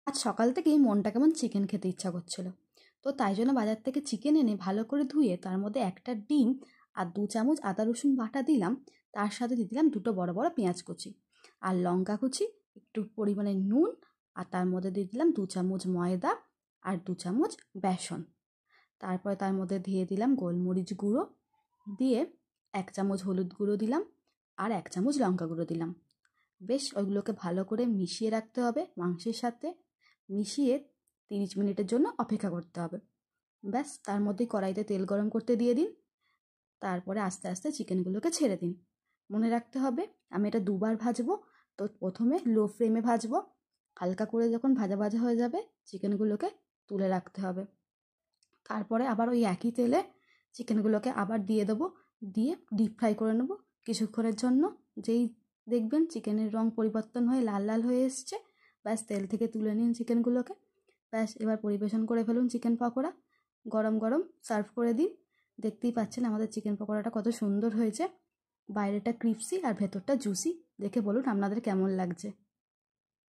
আজ সকাল থেকেই মনটা কেমন চিকেন খেতে ইচ্ছা করছিল। তো তাই জন্য বাজার থেকে চিকেন এনে ভালো করে ধুয়ে তার মধ্যে একটা ডিম আর 2 চামচ আদা রসুন বাটা দিলাম। তার সাথে দিয়ে দিলাম 2টো বড় বড় পেঁয়াজ কুচি আর লঙ্কা কুচি, একটু পরিমাণে নুন, আর তার মধ্যে দিয়ে দিলাম 2 চামচ ময়দা আর 2 চামচ বেসন। তারপরে তার মধ্যে দিয়ে দিলাম গোলমরিচ গুঁড়ো, দিয়ে 1 চামচ হলুদ গুঁড়ো দিলাম আর 1 চামচ লঙ্কা গুঁড়ো দিলাম। বেশ ওইগুলোকে ভালো করে মিশিয়ে রাখতে হবে মাংসের সাথে। মিশিয়ে 30 মিনিটের জন্য অপেক্ষা করতে হবে। ব্যাস, তার মধ্যেই কড়াইতে তেল গরম করতে দিয়ে দিন। তারপরে আস্তে আস্তে চিকেনগুলোকে ছেড়ে দিন। মনে রাখতে হবে আমি এটা দুবার ভাজবো। তো প্রথমে লো ফ্লেমে ভাজবো, হালকা করে যখন ভাজা ভাজা হয়ে যাবে চিকেনগুলোকে তুলে রাখতে হবে। তারপরে আবার ওই একই তেলে চিকেনগুলোকে আবার দিয়ে দেবো, দিয়ে ডিপ ফ্রাই করে নেবো কিছুক্ষণের জন্য। যেই দেখবেন চিকেনের রং পরিবর্তন হয়ে লাল লাল হয়ে এসছে, ব্যাস তেল থেকে তুলে নিন চিকেনগুলোকে। ব্যাস, এবার পরিবেশন করে ফেলুন চিকেন পকোড়া। গরম গরম সার্ভ করে দিন। দেখতেই পাচ্ছেন আমাদের চিকেন পকোড়াটা কত সুন্দর হয়েছে। বাইরেটা ক্রিপসি আর ভেতরটা জুসি। দেখে বলুন আপনাদের কেমন লাগছে।